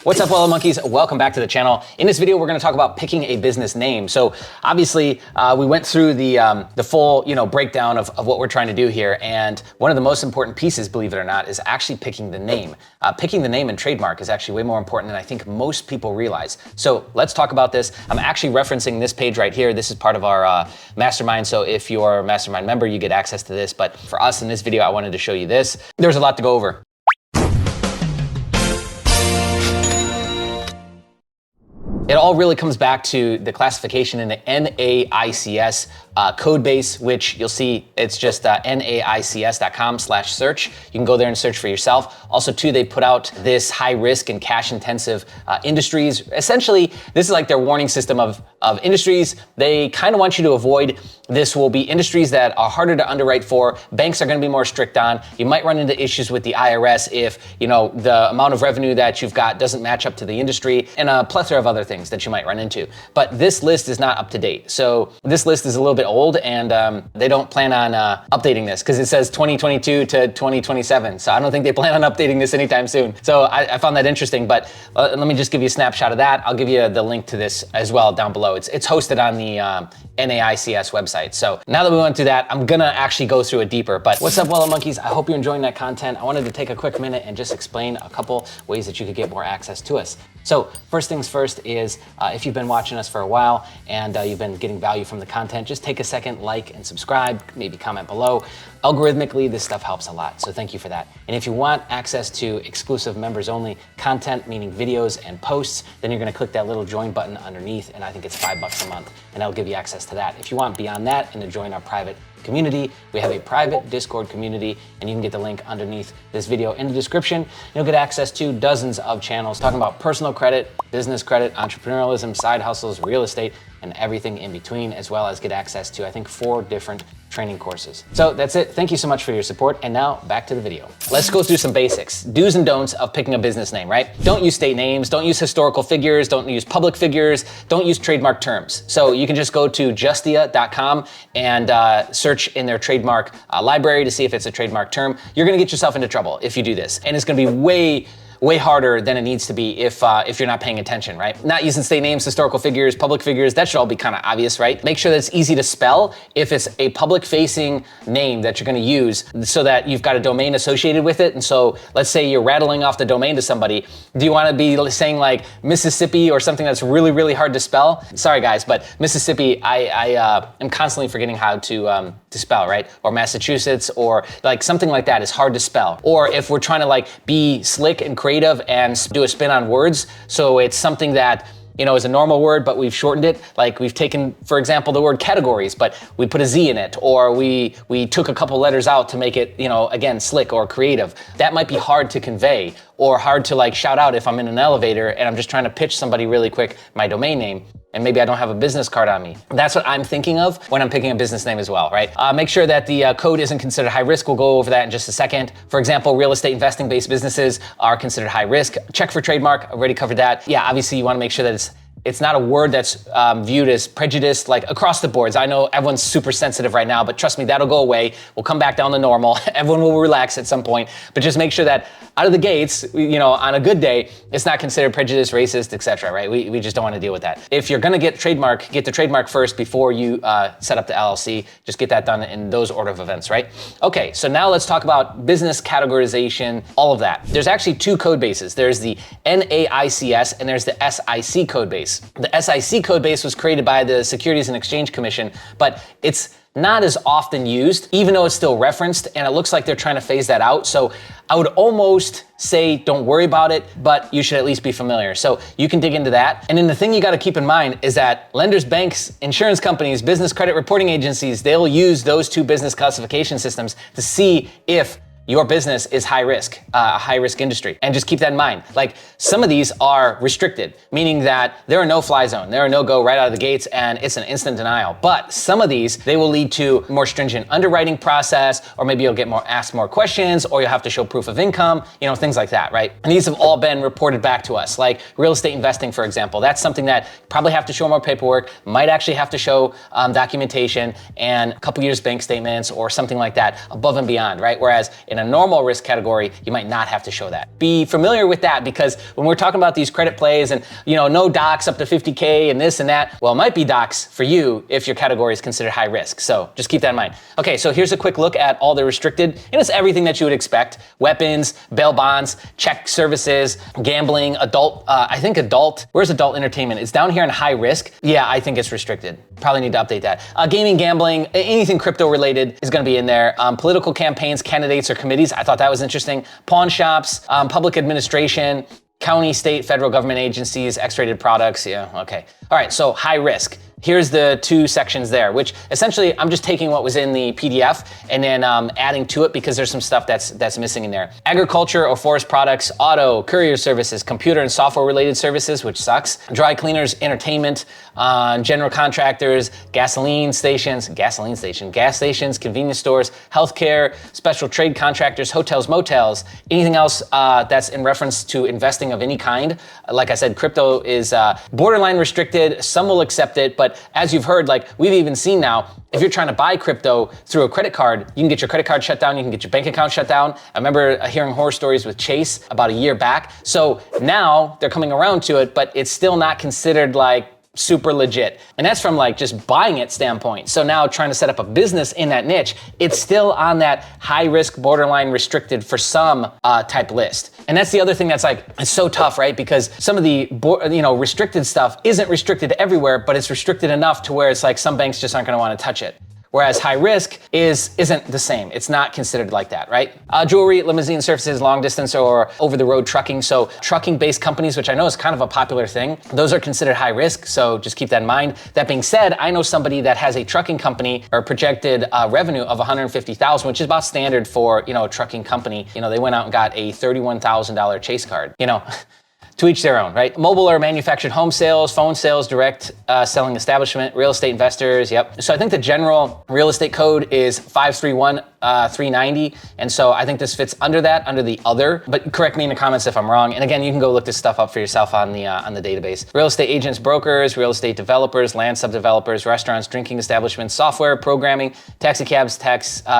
What's up, fellow monkeys? Welcome back to the channel. In this video, we're going to talk about picking a business name. So obviously, we went through the full breakdown of what we're trying to do here, and one of the most important pieces, believe it or not, is actually picking the name. Picking the name and trademark is actually way more important than I think most people realize. So let's talk about this. I'm actually referencing this page right here. This is part of our mastermind. So if you're a mastermind member, you get access to this. But for us in this video, I wanted to show you this. There's a lot to go over. It all really comes back to the classification in the NAICS code base, which you'll see it's just naics.com/search. You can go there and search for yourself. Also, too, they put out this high risk and cash intensive industries. Essentially, this is like their warning system of industries they kind of want you to avoid. This will be industries that are harder to underwrite for. Banks are going to be more strict on. You might run into issues with the IRS if the amount of revenue that you've got doesn't match up to the industry, and a plethora of other things that you might run into. But this list is not up to date. So this list is a little bit old, and they don't plan on updating this because it says 2022 to 2027. So I don't think they plan on updating this anytime soon. So I found that interesting, but let me just give you a snapshot of that. I'll give you the link to this as well down below. It's hosted on the NAICS website. So now that we went through that, I'm gonna actually go through it deeper. But what's up, Wallet Monkeys? I hope you're enjoying that content. I wanted to take a quick minute and just explain a couple ways that you could get more access to us. So first things first is if you've been watching us for a while and you've been getting value from the content, just take a second, like and subscribe, maybe comment below. Algorithmically, this stuff helps a lot, so thank you for that. And if you want access to exclusive members only content, meaning videos and posts, then you're gonna click that little join button underneath, and I think it's $5 a month, and that'll give you access to that. If you want beyond that and to join our private community, we have a private Discord community, and you can get the link underneath this video in the description. You'll get access to dozens of channels talking about personal credit, business credit, entrepreneurialism, side hustles, real estate, and everything in between, as well as get access to, I think, 4 different training courses. So that's it. Thank you so much for your support. And now back to the video. Let's go through some basics. Do's and don'ts of picking a business name, right? Don't use state names, don't use historical figures, don't use public figures, don't use trademark terms. So you can just go to justia.com and search in their trademark library to see if it's a trademark term. You're gonna get yourself into trouble if you do this. And it's gonna be way harder than it needs to be if you're not paying attention, right? Not using state names, historical figures, public figures, that should all be kind of obvious, right? Make sure that it's easy to spell if it's a public-facing name that you're gonna use so that you've got a domain associated with it. And so let's say you're rattling off the domain to somebody. Do you wanna be saying like Mississippi or something that's really, really hard to spell? Sorry guys, but Mississippi, I am constantly forgetting how to spell, right? Or Massachusetts, or like something like that is hard to spell. Or if we're trying to like be slick and creative and do a spin on words, so it's something that is a normal word, but we've shortened it. Like we've taken, for example, the word categories, but we put a Z in it, or we took a couple letters out to make it, again, slick or creative. That might be hard to convey or hard to like shout out if I'm in an elevator and I'm just trying to pitch somebody really quick my domain name, and maybe I don't have a business card on me. That's what I'm thinking of when I'm picking a business name as well, right? Make sure that the code isn't considered high risk. We'll go over that in just a second. For example, real estate investing based businesses are considered high risk. Check for trademark, I already covered that. Yeah, obviously you wanna make sure that it's not a word that's viewed as prejudiced, like across the boards. I know everyone's super sensitive right now, but trust me, that'll go away. We'll come back down to normal. Everyone will relax at some point, but just make sure that out of the gates, on a good day, it's not considered prejudiced, racist, etc. right? We just don't want to deal with that. If you're gonna get the trademark first before you set up the LLC. Just get that done in those order of events, right? Okay, so now let's talk about business categorization, all of that. There's actually 2 code bases. There's the NAICS and there's the SIC code base. The SIC code base was created by the Securities and Exchange Commission, but it's not as often used, even though it's still referenced, and it looks like they're trying to phase that out. So I would almost say don't worry about it, but you should at least be familiar. So you can dig into that. And then the thing you gotta keep in mind is that lenders, banks, insurance companies, business credit reporting agencies, they'll use those 2 business classification systems to see if your business is high risk, a high risk industry. And just keep that in mind. Like some of these are restricted, meaning that they're a no-fly zone. They're a no-go right out of the gates and it's an instant denial. But some of these, they will lead to more stringent underwriting process, or maybe you'll get asked more questions, or you'll have to show proof of income, things like that, right? And these have all been reported back to us. Like real estate investing, for example, that's something that you probably have to show more paperwork, might actually have to show documentation and a couple years bank statements or something like that above and beyond, right? Whereas in In a normal risk category, you might not have to show that. Be familiar with that, because when we're talking about these credit plays and no docs up to 50K and this and that, well, it might be docs for you if your category is considered high risk. So just keep that in mind. Okay, so here's a quick look at all the restricted, and it's everything that you would expect: weapons, bail bonds, check services, gambling, adult, where's adult entertainment? It's down here in high risk. Yeah, I think it's restricted. Probably need to update that. Gaming, gambling, anything crypto related is going to be in there. Political campaigns, candidates, or committees. I thought that was interesting. Pawn shops, public administration, county, state, federal government agencies, X-rated products. Yeah, okay. All right, so high risk. Here's the two sections there, which essentially I'm just taking what was in the PDF and then adding to it because there's some stuff that's missing in there. Agriculture or forest products, auto, courier services, computer and software related services, which sucks. Dry cleaners, entertainment, general contractors, gas stations, convenience stores, healthcare, special trade contractors, hotels, motels, anything else that's in reference to investing of any kind. Like I said, crypto is borderline restricted. Some will accept it, but as you've heard, like we've even seen now, if you're trying to buy crypto through a credit card, you can get your credit card shut down, you can get your bank account shut down. I remember hearing horror stories with Chase about a year back. So now they're coming around to it, but it's still not considered like super legit. And that's from like just buying it standpoint. So now trying to set up a business in that niche, it's still on that high risk, borderline restricted for some type list. And that's the other thing that's like, it's so tough, right? Because some of the restricted stuff isn't restricted everywhere, but it's restricted enough to where it's like some banks just aren't gonna wanna touch it. Whereas high risk isn't the same. It's not considered like that, right? Jewelry, limousine services, long distance or over the road trucking. So trucking based companies, which I know is kind of a popular thing, those are considered high risk. So just keep that in mind. That being said, I know somebody that has a trucking company or projected revenue of $150,000, which is about standard for, a trucking company. They went out and got a $31,000 Chase card, To each their own, right? Mobile or manufactured home sales, phone sales, direct selling establishment, real estate investors, yep. So I think the general real estate code is 531-390. And so I think this fits under the other, but correct me in the comments if I'm wrong. And again, you can go look this stuff up for yourself on the database. Real estate agents, brokers, real estate developers, land subdevelopers, restaurants, drinking establishments, software, programming, taxi cabs,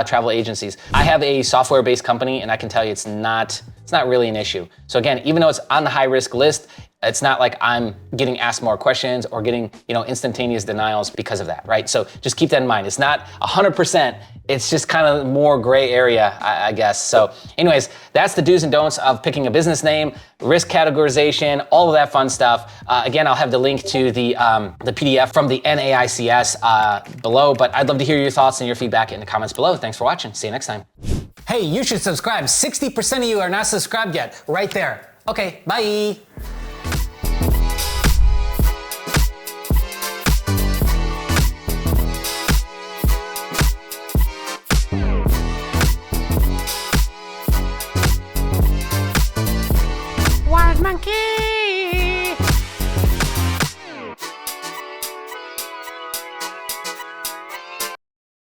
travel agencies. I have a software-based company and I can tell you it's not really an issue. So again, even though it's on the high risk list, it's not like I'm getting asked more questions or getting, instantaneous denials because of that, right? So just keep that in mind. It's not 100%. It's just kind of more gray area, I guess. So anyways, that's the do's and don'ts of picking a business name, risk categorization, all of that fun stuff. Again, I'll have the link to the PDF from the NAICS below, but I'd love to hear your thoughts and your feedback in the comments below. Thanks for watching. See you next time. Hey, you should subscribe. 60% of you are not subscribed yet. Right there. Okay, bye.